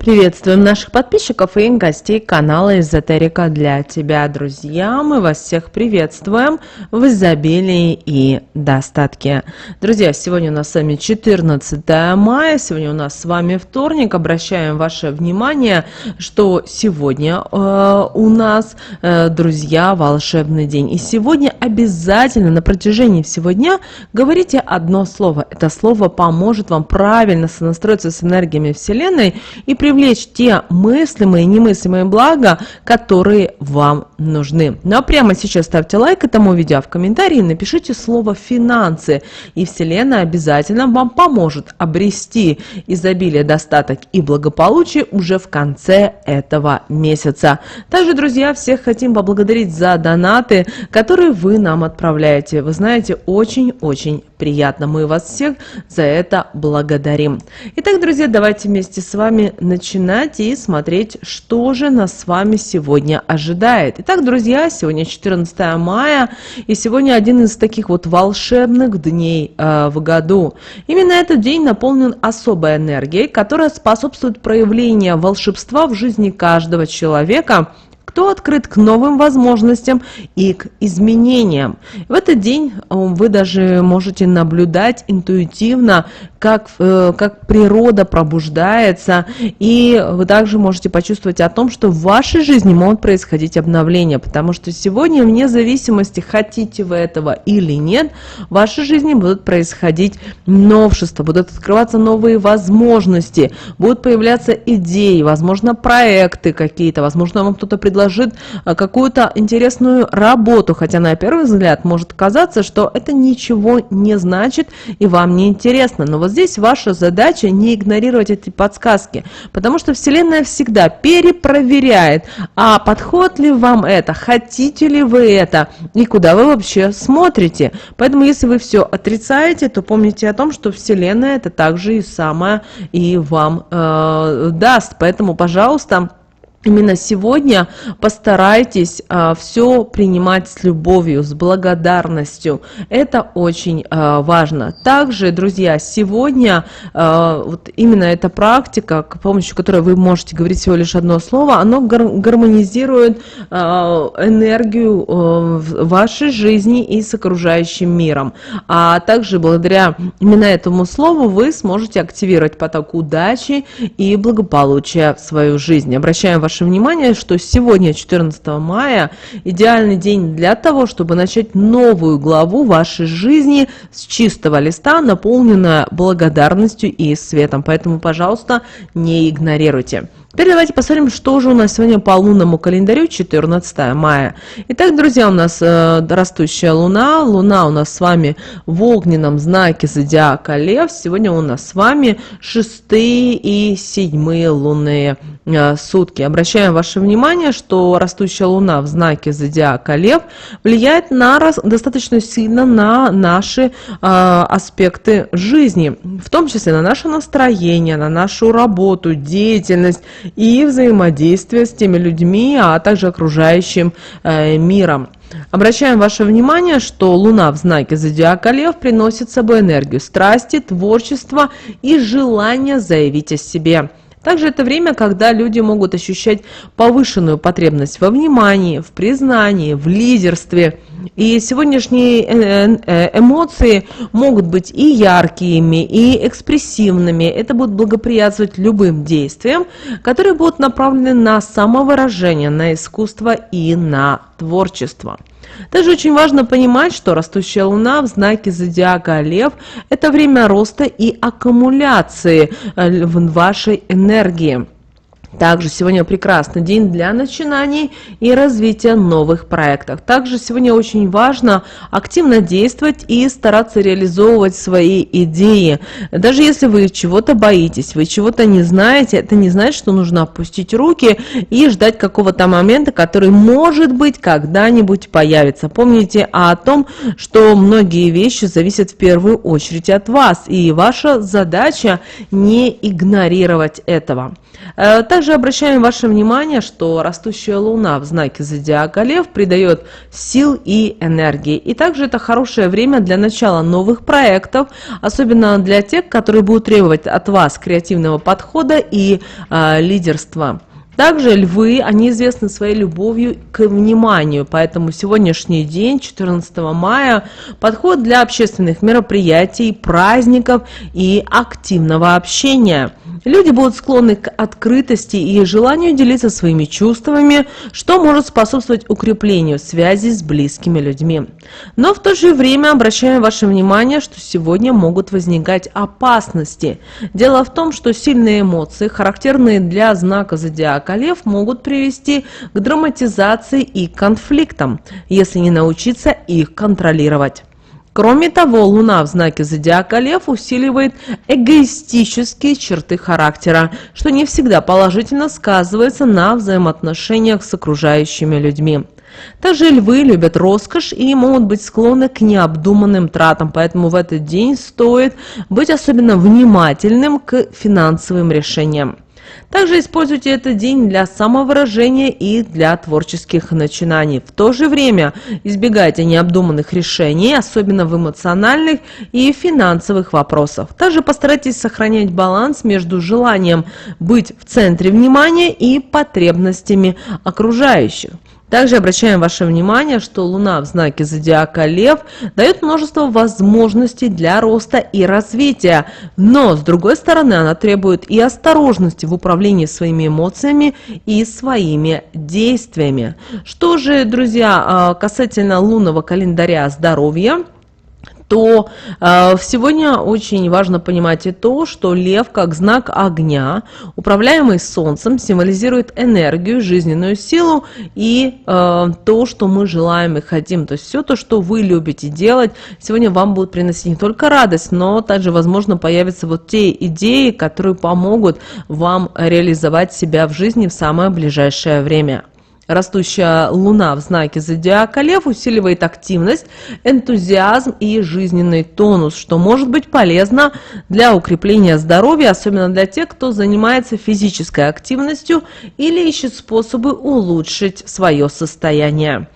Приветствуем наших подписчиков и гостей канала Эзотерика для тебя, друзья. Мы вас всех приветствуем в изобилии и достатке. Друзья, сегодня у нас с вами 14 мая, сегодня у нас с вами вторник. Обращаем ваше внимание, что сегодня у нас, друзья, волшебный день. И сегодня обязательно на протяжении всего дня говорите одно слово. Это слово поможет вам правильно сонастроиться с энергиями Вселенной и привлечь те мыслимые и немыслимые блага, которые вам нужны. Ну а прямо сейчас ставьте лайк этому видео, в комментарии напишите слово «финансы», и Вселенная обязательно вам поможет обрести изобилие, достаток и благополучие уже в конце этого месяца. Также, друзья, всех хотим поблагодарить за донаты, которые вы нам отправляете. Вы знаете, очень-очень приятно. Мы вас всех за это благодарим. Итак, друзья, давайте вместе с вами начинать и смотреть, что же нас с вами сегодня ожидает. Итак, друзья, сегодня 14 мая, и сегодня один из таких вот волшебных дней в году. Именно этот день наполнен особой энергией, которая способствует проявлению волшебства в жизни каждого человека, кто открыт к новым возможностям и к изменениям. В этот день вы даже можете наблюдать интуитивно, как природа пробуждается, и вы также можете почувствовать о том, что в вашей жизни могут происходить обновления, потому что сегодня, вне зависимости, хотите вы этого или нет, в вашей жизни будут происходить новшества, будут открываться новые возможности, будут появляться идеи, возможно, проекты какие-то, возможно, вам кто-то предложит какую-то интересную работу, хотя на первый взгляд может казаться, что это ничего не значит и вам не интересно. Но вот здесь ваша задача не игнорировать эти подсказки, потому что Вселенная всегда перепроверяет, а подходит ли вам это, хотите ли вы это и куда вы вообще смотрите. Поэтому если вы все отрицаете, то помните о том, что Вселенная это также и самое и вам даст. Поэтому, пожалуйста, именно сегодня постарайтесь все принимать с любовью, с благодарностью. Это очень важно. Также, друзья, сегодня вот именно эта практика, с помощью которой вы можете говорить всего лишь одно слово, оно гармонизирует энергию в вашей жизни и с окружающим миром. А также благодаря именно этому слову вы сможете активировать поток удачи и благополучия в свою жизнь. Обращаем ваше внимание, что сегодня, 14 мая, идеальный день для того, чтобы начать новую главу вашей жизни с чистого листа, наполненная благодарностью и светом. Поэтому, пожалуйста, не игнорируйте. Теперь давайте посмотрим, что же у нас сегодня по лунному календарю 14 мая. Итак, друзья, у нас растущая луна. Луна у нас с вами в огненном знаке зодиака Лев. Сегодня у нас с вами 6-е и 7-е лунные сутки. Обращаем ваше внимание, что растущая луна в знаке зодиака Лев влияет достаточно сильно на наши аспекты жизни, в том числе на наше настроение, на нашу работу, деятельность и взаимодействие с теми людьми, а также окружающим миром. Обращаем ваше внимание, что Луна в знаке зодиака Лев приносит с собой энергию страсти, творчества и желание заявить о себе. Также это время, когда люди могут ощущать повышенную потребность во внимании, в признании, в лидерстве. И сегодняшние эмоции могут быть и яркими, и экспрессивными. Это будет благоприятствовать любым действиям, которые будут направлены на самовыражение, на искусство и на творчество. Также очень важно понимать, что растущая луна в знаке зодиака Лев – это время роста и аккумуляции в вашей энергии. Также сегодня прекрасный день для начинаний и развития новых проектов. Также сегодня очень важно активно действовать и стараться реализовывать свои идеи. Даже если вы чего-то боитесь, вы чего-то не знаете, это не значит, что нужно опустить руки и ждать какого-то момента, который, может быть, когда-нибудь появится. Помните о том, что многие вещи зависят в первую очередь от вас, и ваша задача не игнорировать этого. Также Также обращаем ваше внимание, что растущая Луна в знаке зодиака Лев придает сил и энергии. И также это хорошее время для начала новых проектов, особенно для тех, которые будут требовать от вас креативного подхода и лидерства. Также львы, они известны своей любовью к вниманию, поэтому сегодняшний день, 14 мая, подходит для общественных мероприятий, праздников и активного общения. Люди будут склонны к открытости и желанию делиться своими чувствами, что может способствовать укреплению связи с близкими людьми. Но в то же время обращаем ваше внимание, что сегодня могут возникать опасности. Дело в том, что сильные эмоции, характерные для знака зодиака Лев, могут привести к драматизации и конфликтам, если не научиться их контролировать. Кроме того, Луна в знаке зодиака Лев усиливает эгоистические черты характера, что не всегда положительно сказывается на взаимоотношениях с окружающими людьми. Также львы любят роскошь и могут быть склонны к необдуманным тратам, поэтому в этот день стоит быть особенно внимательным к финансовым решениям. Также используйте этот день для самовыражения и для творческих начинаний. В то же время избегайте необдуманных решений, особенно в эмоциональных и финансовых вопросах. Также постарайтесь сохранять баланс между желанием быть в центре внимания и потребностями окружающих. Также обращаем ваше внимание, что Луна в знаке зодиака Лев дает множество возможностей для роста и развития, но, с другой стороны, она требует и осторожности в управлении своими эмоциями и своими действиями. Что же, друзья, касательно лунного календаря здоровья, то сегодня очень важно понимать и то, что Лев, как знак огня, управляемый Солнцем, символизирует энергию, жизненную силу и то, что мы желаем и хотим. То есть все то, что вы любите делать, сегодня вам будут приносить не только радость, но также, возможно, появятся вот те идеи, которые помогут вам реализовать себя в жизни в самое ближайшее время. Растущая Луна в знаке зодиака Лев усиливает активность, энтузиазм и жизненный тонус, что может быть полезно для укрепления здоровья, особенно для тех, кто занимается физической активностью или ищет способы улучшить свое состояние.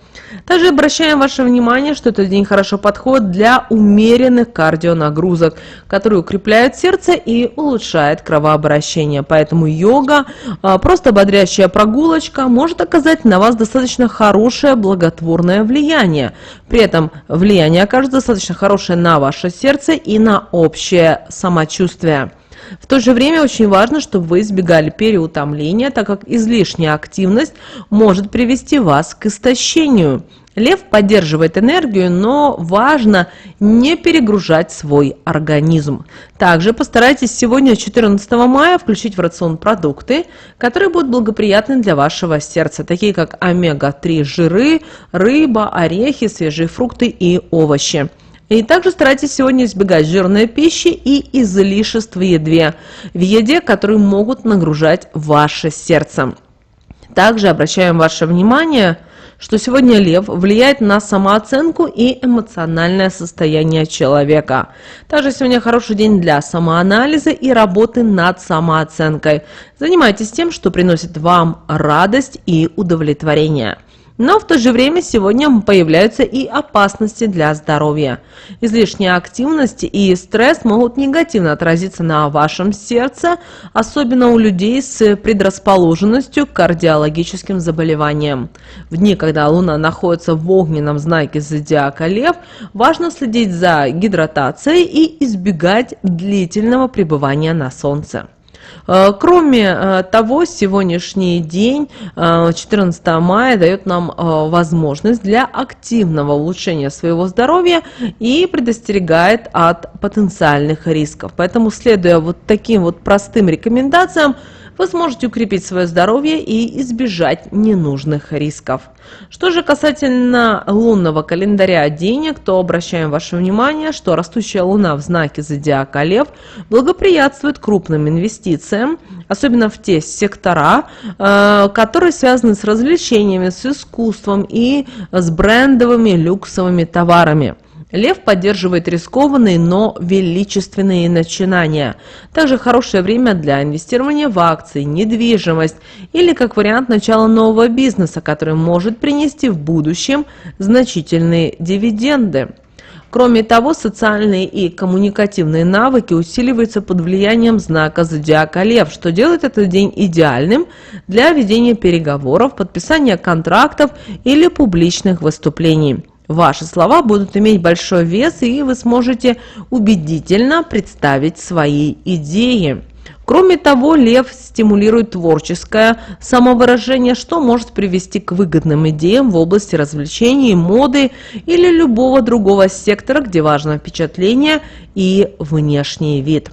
Также обращаем ваше внимание, что этот день хорошо подходит для умеренных кардионагрузок, которые укрепляют сердце и улучшают кровообращение. Поэтому йога, просто бодрящая прогулочка может оказать на вас достаточно хорошее благотворное влияние. При этом влияние окажется достаточно хорошее на ваше сердце и на общее самочувствие. В то же время очень важно, чтобы вы избегали переутомления, так как излишняя активность может привести вас к истощению. Лев поддерживает энергию, но важно не перегружать свой организм. Также постарайтесь сегодня, 14 мая, включить в рацион продукты, которые будут благоприятны для вашего сердца, такие как омега-3 жиры, рыба, орехи, свежие фрукты и овощи. И также старайтесь сегодня избегать жирной пищи и излишеств в еде, которые могут нагружать ваше сердце. Также обращаем ваше внимание, что сегодня Лев влияет на самооценку и эмоциональное состояние человека. Также сегодня хороший день для самоанализа и работы над самооценкой. Занимайтесь тем, что приносит вам радость и удовлетворение. Но в то же время сегодня появляются и опасности для здоровья. Излишняя активность и стресс могут негативно отразиться на вашем сердце, особенно у людей с предрасположенностью к кардиологическим заболеваниям. В дни, когда Луна находится в огненном знаке зодиака Лев, важно следить за гидратацией и избегать длительного пребывания на Солнце. Кроме того, сегодняшний день, 14 мая, дает нам возможность для активного улучшения своего здоровья и предостерегает от потенциальных рисков. Поэтому, следуя вот таким вот простым рекомендациям, вы сможете укрепить свое здоровье и избежать ненужных рисков. Что же касательно лунного календаря денег, то обращаем ваше внимание, что растущая Луна в знаке зодиака Лев благоприятствует крупным инвестициям, особенно в те сектора, которые связаны с развлечениями, с искусством и с брендовыми люксовыми товарами. Лев поддерживает рискованные, но величественные начинания. Также хорошее время для инвестирования в акции, недвижимость или как вариант начала нового бизнеса, который может принести в будущем значительные дивиденды. Кроме того, социальные и коммуникативные навыки усиливаются под влиянием знака зодиака Лев, что делает этот день идеальным для ведения переговоров, подписания контрактов или публичных выступлений. Ваши слова будут иметь большой вес, и вы сможете убедительно представить свои идеи. Кроме того, Лев стимулирует творческое самовыражение, что может привести к выгодным идеям в области развлечений, моды или любого другого сектора, где важно впечатление и внешний вид.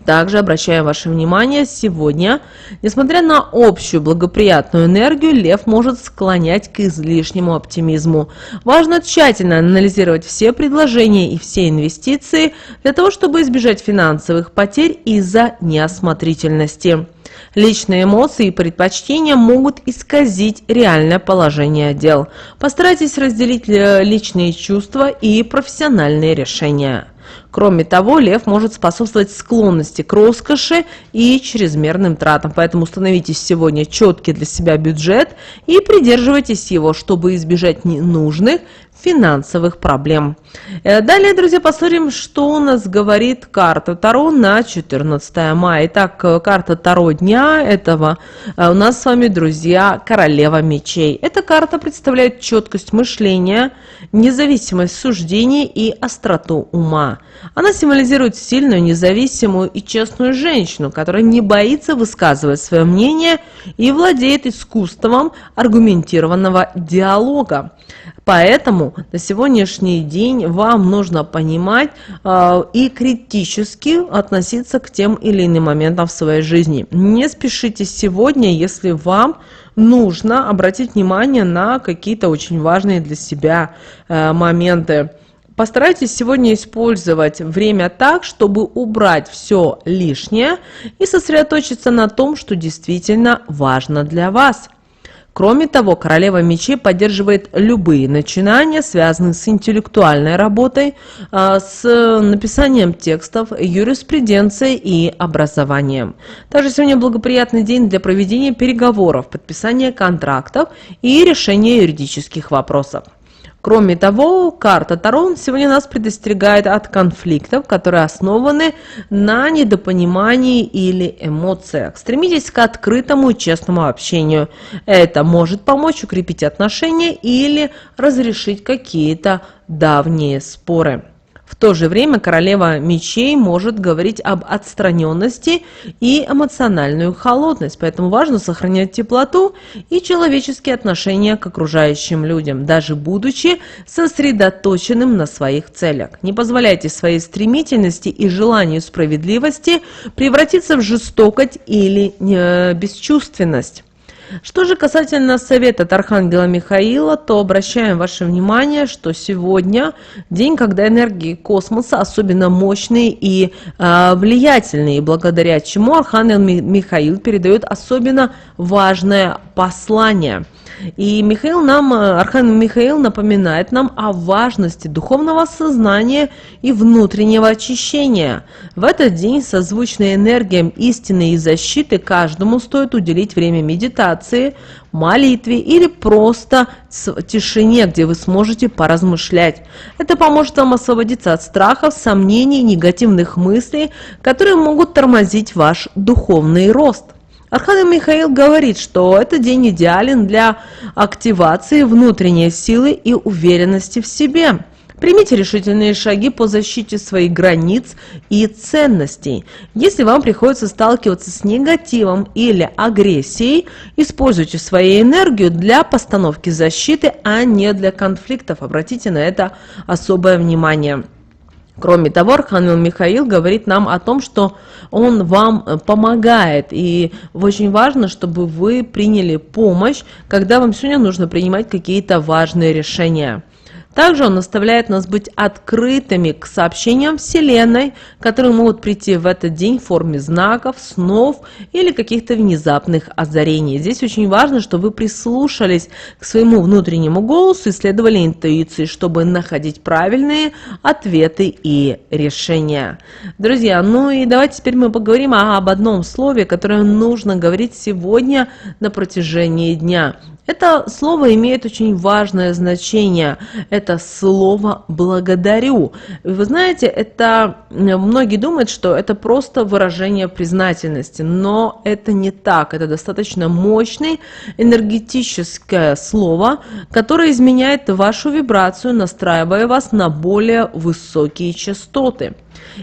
Также обращаем ваше внимание, сегодня, несмотря на общую благоприятную энергию, Лев может склонять к излишнему оптимизму. Важно тщательно анализировать все предложения и все инвестиции для того, чтобы избежать финансовых потерь из-за неосмотрительности. Личные эмоции и предпочтения могут исказить реальное положение дел. Постарайтесь разделить личные чувства и профессиональные решения. Кроме того, Лев может способствовать склонности к роскоши и чрезмерным тратам, поэтому установите сегодня четкий для себя бюджет и придерживайтесь его, чтобы избежать ненужных финансовых проблем. Далее, друзья, посмотрим, что у нас говорит карта Таро на 14 мая. Итак, карта Таро дня этого у нас с вами, друзья, Королева мечей. Эта карта представляет четкость мышления, независимость суждений и остроту ума. Она символизирует сильную, независимую и честную женщину, которая не боится высказывать свое мнение и владеет искусством аргументированного диалога. Поэтому на сегодняшний день вам нужно понимать и критически относиться к тем или иным моментам в своей жизни. Не спешите сегодня, если вам нужно обратить внимание на какие-то очень важные для себя моменты. Постарайтесь сегодня использовать время так, чтобы убрать все лишнее и сосредоточиться на том, что действительно важно для вас. Кроме того, Королева мечей поддерживает любые начинания, связанные с интеллектуальной работой, с написанием текстов, юриспруденцией и образованием. Также сегодня благоприятный день для проведения переговоров, подписания контрактов и решения юридических вопросов. Кроме того, карта Таро сегодня нас предостерегает от конфликтов, которые основаны на недопонимании или эмоциях. Стремитесь к открытому и честному общению. Это может помочь укрепить отношения или разрешить какие-то давние споры. В то же время Королева мечей может говорить об отстраненности и эмоциональную холодность, поэтому важно сохранять теплоту и человеческие отношения к окружающим людям, даже будучи сосредоточенным на своих целях. Не позволяйте своей стремительности и желанию справедливости превратиться в жестокость или бесчувственность. Что же касательно совета от Архангела Михаила, то обращаем ваше внимание, что сегодня день, когда энергии космоса особенно мощные и влиятельные, благодаря чему Архангел Михаил передает особенно важное послание. И Архангел Михаил напоминает нам о важности духовного сознания и внутреннего очищения. В этот день, созвучно энергиям истины и защиты, каждому стоит уделить время медитации, молитве или просто тишине, где вы сможете поразмышлять. Это поможет вам освободиться от страхов, сомнений, негативных мыслей, которые могут тормозить ваш духовный рост. Архангел Михаил говорит, что этот день идеален для активации внутренней силы и уверенности в себе. Примите решительные шаги по защите своих границ и ценностей. Если вам приходится сталкиваться с негативом или агрессией, используйте свою энергию для постановки защиты, а не для конфликтов. Обратите на это особое внимание. Кроме того, Архангел Михаил говорит нам о том, что он вам помогает, и очень важно, чтобы вы приняли помощь, когда вам сегодня нужно принимать какие-то важные решения. Также он наставляет нас быть открытыми к сообщениям Вселенной, которые могут прийти в этот день в форме знаков, снов или каких-то внезапных озарений. Здесь очень важно, чтобы вы прислушались к своему внутреннему голосу и следовали интуиции, чтобы находить правильные ответы и решения. Друзья, ну и давайте теперь мы поговорим об одном слове, которое нужно говорить сегодня на протяжении дня. Это слово имеет очень важное значение. Это слово «благодарю». Вы знаете, многие думают, что это просто выражение признательности, но это не так. Это достаточно мощное энергетическое слово, которое изменяет вашу вибрацию, настраивая вас на более высокие частоты.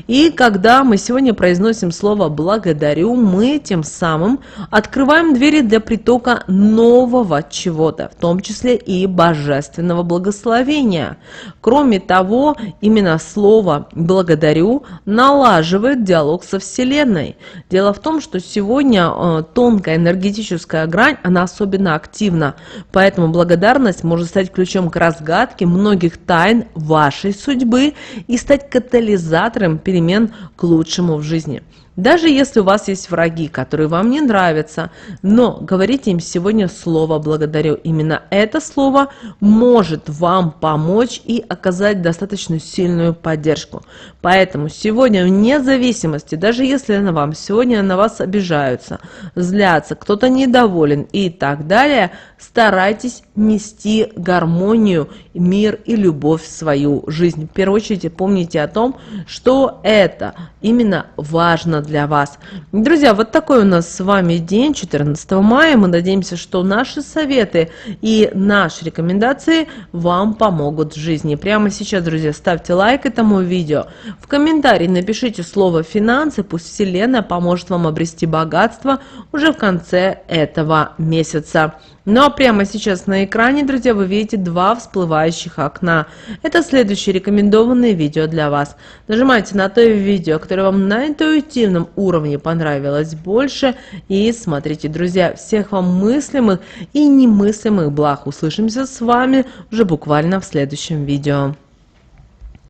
И когда мы сегодня произносим слово «благодарю», мы тем самым открываем двери для притока нового чего-то, в том числе и божественного благословения. Кроме того, именно слово «благодарю» налаживает диалог со Вселенной. Дело в том, что сегодня тонкая энергетическая грань, она особенно активна, поэтому благодарность может стать ключом к разгадке многих тайн вашей судьбы и стать катализатором перемен к лучшему в жизни. Даже если у вас есть враги, которые вам не нравятся, но говорите им сегодня слово «благодарю». Именно это слово может вам помочь и оказать достаточно сильную поддержку. Поэтому сегодня, вне зависимости, даже если сегодня на вас обижаются, злятся, кто-то недоволен и так далее, старайтесь нести гармонию, мир и любовь в свою жизнь. В первую очередь помните о том, что это именно важно для вас. Друзья, вот такой у нас с вами день, 14 мая. Мы надеемся, что наши советы и наши рекомендации вам помогут в жизни. Прямо сейчас, друзья, ставьте лайк этому видео. В комментарии напишите слово «финансы», пусть Вселенная поможет вам обрести богатство уже в конце этого месяца. Ну а прямо сейчас на экране, друзья, вы видите два всплывающих окна. Это следующие рекомендованные видео для вас. Нажимайте на то видео, которое вам на интуитивном уровне понравилось больше, и смотрите, друзья. Всех вам мыслимых и немыслимых благ. Услышимся с вами уже буквально в следующем видео.